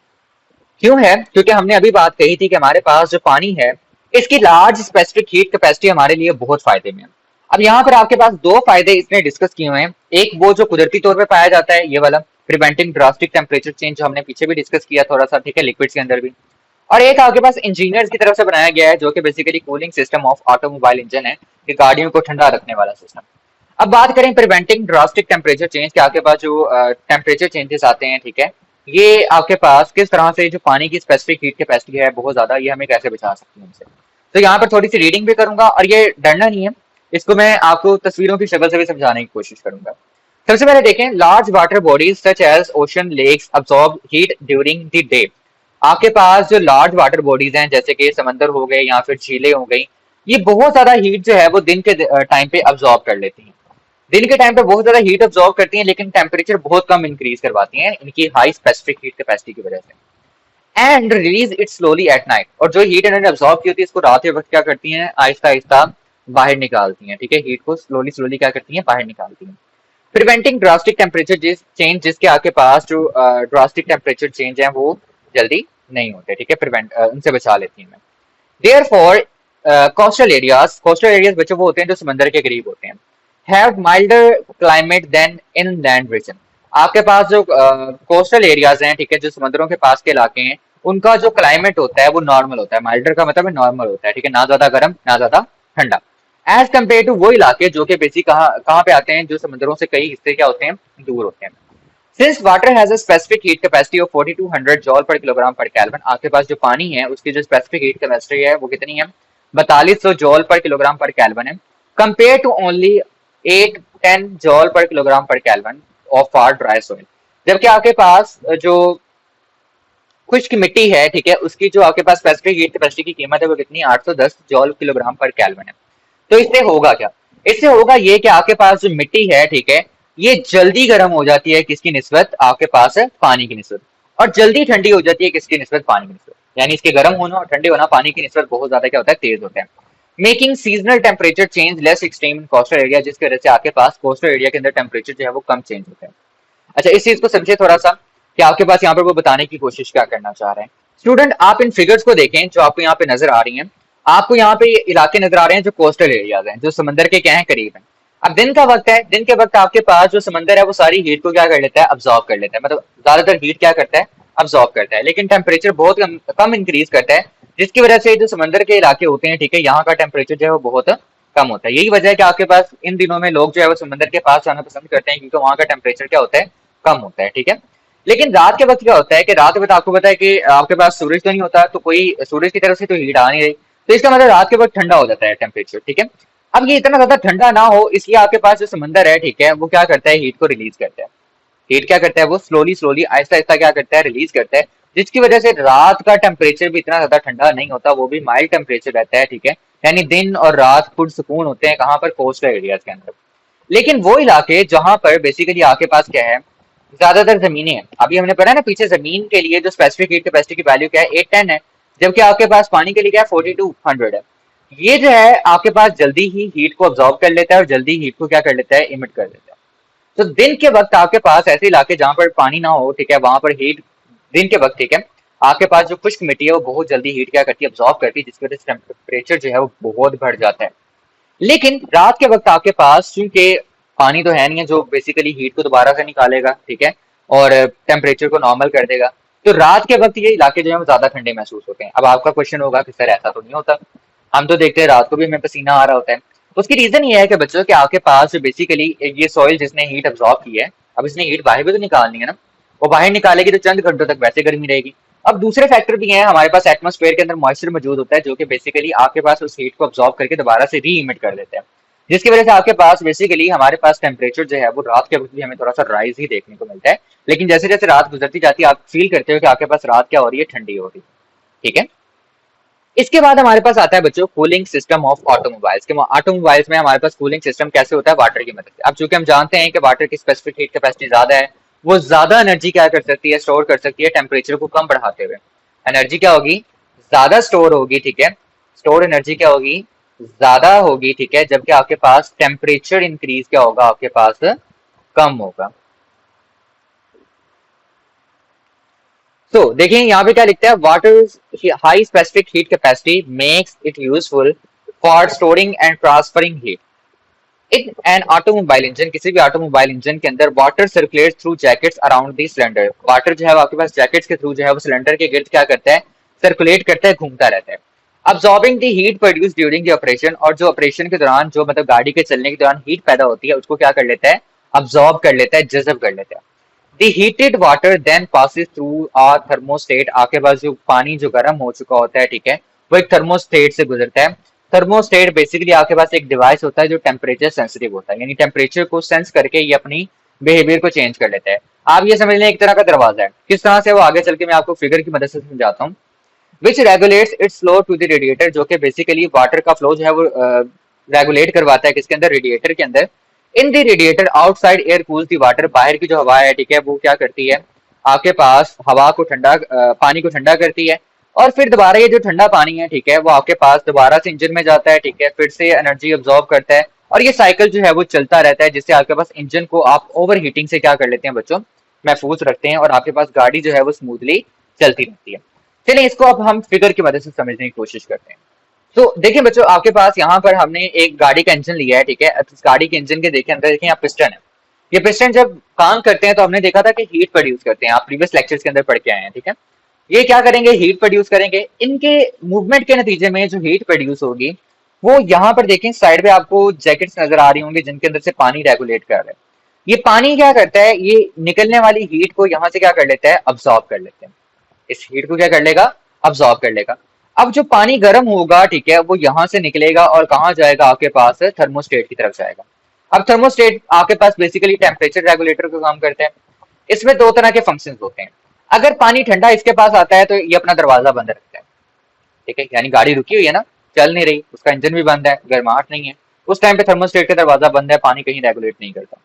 क्यों है? क्योंकि हमने अभी बात कही थी कि हमारे पास जो पानी है इसकी लार्ज स्पेसिफिक हीट कैपेसिटी हमारे लिए बहुत फायदे में है। अब यहाँ पर आपके पास दो फायदे इसने डिस्कस किए हुए हैं। एक वो जो कुदरती तौर पे पाया जाता है, ये वाला प्रिवेंटिंग ड्रास्टिक टेम्परेचर चेंज, जो हमने पीछे भी डिस्कस किया थोड़ा सा, ठीक है, लिक्विड्स के अंदर भी। और एक आपके पास इंजीनियर्स की तरफ से बनाया गया है जो कि basically cooling system of automobile engine है, कि गाड़ियों को ठंडा रखने वाला सिस्टम। अब बात करें प्रिवेंटिंग ड्रास्टिक टेम्परेचर चेंज के, आपके पास जो टेम्परेचर चेंजेस आते हैं, ठीक है, ये आपके पास किस तरह से जो पानी की स्पेसिफिक हीट कैपेसिटी है बहुत ज्यादा, ये हमें कैसे बचा सकते हैं इनसे। तो यहाँ पर थोड़ी सी रीडिंग भी करूंगा और ये डरना नहीं है, इसको मैं आपको तस्वीरों की शक्ल से भी समझाने की कोशिश करूंगा। सबसे पहले देखें, large water bodies such as ocean lakes absorb heat during the day. आपके पास जो लार्ज वाटर बॉडीज हैं जैसे कि समंदर हो गए या फिर झीलें हो गई, ये बहुत ज्यादा हीट जो है वो दिन के टाइम पे अब्सॉर्ब कर लेती हैं। दिन के टाइम पे बहुत ज्यादा हीट अब्सॉर्ब करती हैं, लेकिन टेम्परेचर बहुत कम इंक्रीज करवाती हैं इनकी हाई स्पेसिफिक हीट कैपेसिटी की वजह से। And release it slowly at night, और जो हीट इन्होंने अब्सॉर्ब की होती है इसको रात के वक्त क्या करती हैं, आहिस्ता आहिस्ता बाहर निकालती हैं। ठीक है, हीट को स्लोली स्लोली क्या करती हैं, बाहर निकालती हैं। प्रिवेंटिंग ड्रास्टिक टेम्परेचर चेंज, जिसके आपके पास जो ड्रास्टिक टेम्परेचर चेंज है वो जल्दी नहीं होते। ठीक है, प्रिवेंट उनसे बचा लेती हैं। देयरफॉर कोस्टल एरियाज बच्चों वो होते हैं जो समंदर के करीब होते हैं, have milder climate than inland region. आपके पास जो कोस्टल एरियाज हैं, ठीक है, जो समुद्रों के पास के इलाके हैं, उनका जो क्लाइमेट होता है वो नॉर्मल होता है। माइल्डर का मतलब है नॉर्मल होता है। ठीक है, ना ज्यादा गर्म ना ज्यादा ठंडा, एज कम्पेयर टू वो इलाके जो कि बेसिक कहाँ पे आते हैं, जो समुद्रों से कई हिस्से क्या होते हैं, दूर होते हैं। Since water has a specific heat capacity of 4200 जॉल per kilogram per kelvin, आपके पास जो पानी है उसकी जो स्पेसिफिक हीट कैपेसिटी है वो कितनी है, 4200 जॉल पर किलोग्राम पर केल्विन है, compare to only 810 जॉल per kilogram per kelvin of our dry soil. जबकि आपके पास जो खुश्क मिट्टी है, ठीक है, उसकी जो आपके पास स्पेसिफिक हीट कैपेसिटी की कीमत है वो कितनी, 810 जॉल किलोग्राम पर केल्विन है। तो इससे होगा क्या, इससे होगा ये कि आपके पास जो मिट्टी है, ठीक है, ये जल्दी गर्म हो जाती है किसकी निस्बत, आपके पास है पानी की निस्बत, और जल्दी ठंडी हो जाती है किसकी निस्बत, पानी की निस्बत। यानी इसके गर्म होना और ठंडे होना पानी की निस्बत बहुत ज्यादा क्या होता है, तेज होता है। Making seasonal temperature change less extreme इन कोस्टल एरिया, जिसकी वजह से आपके पास कोस्टल एरिया के अंदर टेम्परेचर जो है वो कम चेंज होता है। अच्छा, इस चीज को समझे थोड़ा सा कि आपके पास यहाँ पर वो बताने की कोशिश क्या करना चाह रहे हैं। स्टूडेंट आप इन फिगर्स को देखें जो आपको यहाँ पे नजर आ रही हैं। आपको यहाँ पे इलाके नजर आ रहे हैं जो कोस्टल एरियाज हैं, जो समंदर के क्या है, करीब हैं। अब दिन का वक्त है, दिन के वक्त आपके पास जो समंदर है वो सारी हीट को क्या कर लेता है, अब्सॉर्ब कर लेता है। मतलब ज्यादातर हीट क्या करता है, अब्सॉर्ब करता है, लेकिन टेम्परेचर बहुत कम इंक्रीज करता है, जिसकी वजह से जो समंदर के इलाके होते हैं, ठीक है, यहाँ का टेम्परेचर जो है वो बहुत कम होता है। यही वजह है कि आपके पास इन दिनों में लोग जो है वो समंदर के पास जाना पसंद करते हैं, क्योंकि वहाँ का टेम्परेचर क्या होता है, कम होता है। ठीक है, लेकिन रात के वक्त क्या होता है कि रात के वक्त आपको पता है कि आपके पास सूरज तो नहीं होता, तो कोई सूरज की तरफ से तो हीट आ नहीं रही, तो इसका मतलब रात के वक्त ठंडा हो जाता है टेम्परेचर। ठीक है, अब ये इतना ज्यादा ठंडा ना हो, इसलिए आपके पास जो समंदर है, ठीक है, वो क्या करता है, हीट को रिलीज करता है। हीट क्या करता है, वो स्लोली स्लोली आहिस्ता आहिस्ता क्या करता है, रिलीज करता है, जिसकी वजह से रात का टेम्परेचर भी इतना ज्यादा ठंडा नहीं होता, वो भी माइल्ड टेम्परेचर रहता है। ठीक है, यानी दिन और रात पुरसुकून होते हैं, कहाँ पर, कोस्टल एरियाज के अंदर। लेकिन वो इलाके जहां पर बेसिकली आपके पास क्या है, ज्यादातर जमीनें हैं। अभी हमने पढ़ा ना पीछे, जमीन के लिए जो स्पेसिफिक हीट कैपेसिटी की वैल्यू क्या है, 810 है, जबकि आपके पास पानी के लिए क्या है, 4200 है। ये जो है आपके पास जल्दी ही हीट को अब्सॉर्ब कर लेता है और जल्दी हीट को क्या कर लेता है, इमिट कर देता है। तो दिन के वक्त आपके पास ऐसे इलाके जहां पर पानी ना हो, ठीक है, वहां पर हीट दिन के वक्त, ठीक है, आपके पास जो खुश्क मिट्टी है वो बहुत जल्दी हीट क्या करती है, अब्सॉर्ब करती है, जिसकी वजह से टेम्परेचर जो है वो बहुत बढ़ जाता है। लेकिन रात के वक्त आपके पास चूंकि पानी तो है नहीं है जो बेसिकली हीट को दोबारा से निकालेगा, ठीक है, और टेम्परेचर को नॉर्मल कर देगा, तो रात के वक्त ये इलाके जो है वो ज्यादा ठंडे महसूस होते हैं। अब आपका क्वेश्चन होगा कि सर ऐसा तो नहीं होता, हम तो देखते हैं रात को भी हमें पसीना आ रहा होता है। उसकी रीजन ये है कि बच्चों, कि आपके पास जो बेसिकली ये सॉइल जिसने हीट अब्सॉर्ब की है, अब इसने हीट बाहर भी तो निकालनी है ना, वो बाहर निकालेगी तो चंद घंटों तक वैसे गर्मी रहेगी। अब दूसरे फैक्टर भी हैं, हमारे पास एटमॉस्फेयर के अंदर मॉइस्चर मौजूद होता है, जो कि बेसिकली आपके पास उस हीट को अब्सॉर्ब करके दोबारा से री इमिट कर देता है, जिसकी वजह से आपके पास बेसिकली हमारे पास टेम्परेचर जो है वो रात के वक्त भी हमें थोड़ा सा राइज ही देखने को मिलता है। लेकिन जैसे जैसे रात गुजरती जाती है, आप फील करते हो कि आपके पास रात क्या हो रही है, ठंडी हो रही है। ठीक है, इसके बाद हमारे पास आता है बच्चों कूलिंग सिस्टम ऑफ ऑटोमोबाइल्स के। ऑटोमोबाइल्स में हमारे पास कूलिंग सिस्टम कैसे होता है, वाटर की मदद से। अब चूंकि हम जानते हैं कि वाटर की स्पेसिफिक हीट कैपेसिटी ज्यादा है, वो ज्यादा एनर्जी क्या कर सकती है, स्टोर कर सकती है, टेम्परेचर को कम बढ़ाते हुए। एनर्जी क्या होगी, ज्यादा स्टोर होगी। ठीक है, स्टोर एनर्जी क्या होगी, ज्यादा होगी। ठीक है, जबकि आपके पास टेम्परेचर इंक्रीज क्या होगा, आपके पास कम होगा। तो देखिए यहाँ पे क्या लिखता है, water high specific heat capacity makes it useful for storing and transferring heat in an automobile engine. किसी भी ऑटोमोबाइल इंजन के अंदर water circulate through jackets around the cylinder. Water जो है आपके पास जैकेट्स के थ्रू जो है वो सिलेंडर के गिर्द क्या करता है, सर्कुलेट करता है, घूमता रहता है। Absorbing the heat produce during the operation, और जो ऑपरेशन के दौरान जो मतलब गाड़ी के चलने के दौरान हीट पैदा होती है उसको क्या कर लेता है, अब्सॉर्ब कर लेता है, जज़ब कर लेता है। The heated water then passes through a thermostat. आपके पास जो पानी जो गर्म हो चुका होता है, ठीक है, वो एक थर्मोस्टेट से गुजरता है। थर्मोस्टेट बेसिकली आपके पास एक डिवाइस होता है जो टेम्परेचर सेंसिटिव होता है, यानी टेम्परेचर को सेंस करके ये अपनी बिहेवियर को चेंज कर लेता है। आप ये समझ लें एक तरह का दरवाजा है। किस तरह से वो, आगे चल के मैं आपको फिगर की मदद से समझाता हूँ। Which regulates its flow to the radiator, जो कि बेसिकली वाटर का फ्लो जो है वो रेगुलेट करवाता है किसके अंदर, रेडिएटर के अंदर। In the radiator outside air cools the water, बाहर की जो हवा है ठीक है वो क्या करती है आपके पास हवा को ठंडा पानी को ठंडा करती है, और फिर दोबारा ये जो ठंडा पानी है ठीक है वो आपके पास दोबारा से इंजन में जाता है ठीक है, फिर से एनर्जी ऑब्जॉर्व करता है, और ये साइकिल जो है वो चलता रहता है, जिससे आपके पास इंजन को आप ओवर हीटिंग से क्या कर लेते हैं बच्चों, महफूज रखते हैं, और आपके पास गाड़ी जो है वो स्मूथली चलती रहती है। चलिए इसको अब हम फिगर की मदद से समझने की कोशिश करते हैं। तो देखिए बच्चों, आपके पास यहाँ पर हमने एक गाड़ी का इंजन लिया है ठीक है, इस गाड़ी के इंजन के देखिए अंदर देखिए यहाँ पिस्टन है। ये पिस्टन जब काम करते हैं तो हमने देखा था कि हीट प्रोड्यूस करते हैं, आप प्रीवियस लेक्चर्स के अंदर पढ़ के आए हैं ठीक है। ये क्या करेंगे, हीट प्रोड्यूस करेंगे, इनके मूवमेंट के नतीजे में जो हीट प्रोड्यूस होगी वो यहाँ पर देखें साइड पे आपको जैकेट्स नजर आ रही होंगी जिनके अंदर से पानी रेगुलेट कर रहा है। ये पानी क्या करता है, ये निकलने वाली हीट को यहाँ से क्या कर लेता है, अब्सॉर्ब कर लेते हैं, इस हीट को क्या कर लेगा, अब्सॉर्ब कर लेगा। अब जो पानी गर्म होगा ठीक है वो यहाँ से निकलेगा और कहाँ जाएगा, आपके पास थर्मोस्टेट की तरफ जाएगा। अब थर्मोस्टेट आपके पास बेसिकली टेम्परेचर रेगुलेटर का काम करते हैं। इसमें दो तरह के फंक्शंस होते हैं। अगर पानी ठंडा इसके पास आता है तो ये अपना दरवाजा बंद रखता है ठीक है, यानी गाड़ी रुकी हुई है ना, चल नहीं रही, उसका इंजन भी बंद है, गर्माहट नहीं है, उस टाइम पे थर्मोस्टेट का दरवाजा बंद है, पानी कहीं रेगुलेट नहीं करता।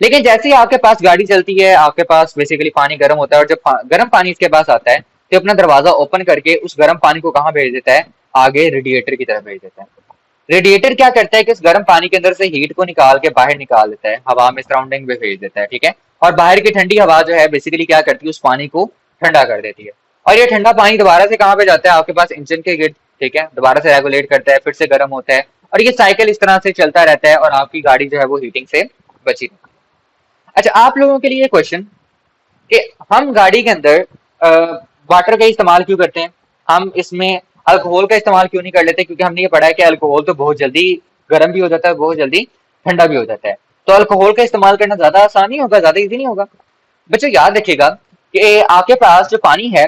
लेकिन जैसे ही आपके पास गाड़ी चलती है, आपके पास बेसिकली पानी गर्म होता है, और जब गर्म पानी इसके पास आता है तो अपना दरवाजा ओपन करके उस गर्म पानी को कहाँ भेज देता है, आगे रेडिएटर की तरफ भेज देता है। रेडिएटर क्या करता है कि उस गर्म पानी के अंदर से हीट को निकाल के बाहर निकाल देता है, हवा में सराउंडिंग में भेज देता है ठीक है, और बाहर की ठंडी हवा जो है बेसिकली क्या करती है, उस पानी को ठंडा कर देती है, और ये ठंडा पानी दोबारा से कहाँ पे जाता है, आपके पास इंजन के गिर्द ठीक है, दोबारा से रेगुलेट करता है, फिर से गर्म होता है, और ये साइकिल इस तरह से चलता रहता है, और आपकी गाड़ी जो है वो हीटिंग से बची रहती है। अच्छा, आप लोगों के लिए क्वेश्चन कि हम गाड़ी के अंदर वाटर का इस्तेमाल क्यों करते हैं, हम इसमें अल्कोहल का इस्तेमाल क्यों नहीं कर लेते, क्योंकि हमने ये पढ़ा है कि अल्कोहल तो बहुत जल्दी गर्म भी हो जाता है, बहुत जल्दी ठंडा भी हो जाता है, तो अल्कोहल का इस्तेमाल करना ज्यादा आसान नहीं होगा, ज्यादा इजी नहीं होगा। बच्चों याद रखिएगा कि आपके पास जो पानी है,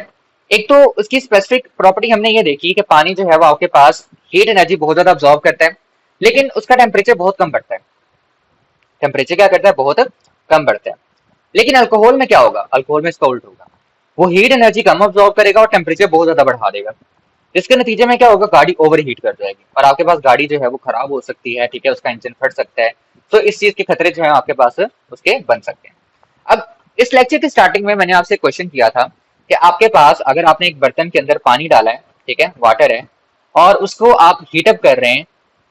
एक तो उसकी स्पेसिफिक प्रॉपर्टी हमने ये देखी कि पानी जो है वो आपके पास हीट एनर्जी बहुत ज्यादा ऑब्जॉर्व करता है, लेकिन उसका टेम्परेचर बहुत कम बढ़ता है, टेम्परेचर क्या करता है, बहुत कम बढ़ता है। लेकिन अल्कोहल में क्या होगा, अल्कोहल में इसका उल्ट होगा, वो हीट एनर्जी कम ऑब्जॉर्व करेगा और टेम्परेचर बहुत ज्यादा बढ़ा देगा, जिसके नतीजे में क्या होगा, गाड़ी ओवर हीट कर जाएगी और आपके पास गाड़ी जो है वो खराब हो सकती है ठीक है, उसका इंजन फट सकता है। तो इस चीज के खतरे जो है आपके पास उसके बन सकते हैं। अब इस लेक्चर की स्टार्टिंग में मैंने आपसे क्वेश्चन किया था कि आपके पास अगर आपने एक बर्तन के अंदर पानी डाला है ठीक है, वाटर है, और उसको आप हीटअप कर रहे हैं,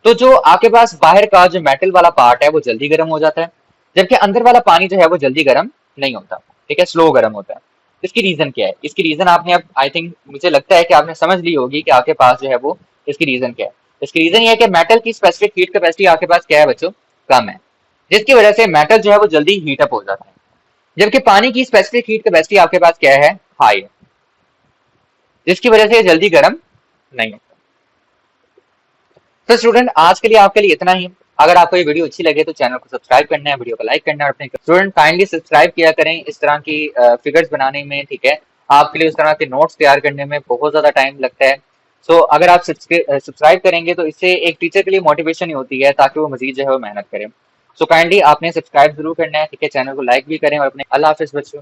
तो जो आपके पास बाहर का जो मेटल वाला पार्ट है वो जल्दी गर्म हो जाता है, जबकि अंदर वाला पानी जो है वो जल्दी गर्म नहीं होता ठीक है, स्लो गर्म होता है। इसकी रीजन क्या है, इसकी रीजन आपने अब आई थिंक मुझे लगता है कि आपने समझ ली होगी कि आपके पास जो है वो इसकी रीजन क्या है। इसकी रीजन ये है कि मेटल की स्पेसिफिक हीट कैपेसिटी आपके पास क्या है बच्चों, कम है, जिसकी वजह से मेटल जो है वो जल्दी हीटअप हो जाता है, जबकि पानी की स्पेसिफिक हीट कैपेसिटी आपके पास क्या है, हाई है, जिसकी वजह से ये जल्दी गर्म नहीं होता। तो स्टूडेंट आज के लिए आपके लिए इतना ही। अगर आपको ये वीडियो अच्छी लगे तो चैनल को सब्सक्राइब करना है, वीडियो को लाइक करना है, और अपने स्टूडेंट काइंडली सब्सक्राइब किया करें, इस तरह की फिगर्स बनाने में ठीक है, आपके लिए उस तरह के नोट्स तैयार करने में बहुत ज्यादा टाइम लगता है। सो अगर आप सब्सक्राइब करेंगे तो इससे एक टीचर के लिए मोटिवेशन ही होती है ताकि वो मजीद जो है वो मेहनत करें। सो काइंडली आपने सब्सक्राइब जरूर करना है ठीक है, चैनल को लाइक भी करें, और अपने अल्लाह हाफिज बच्चों।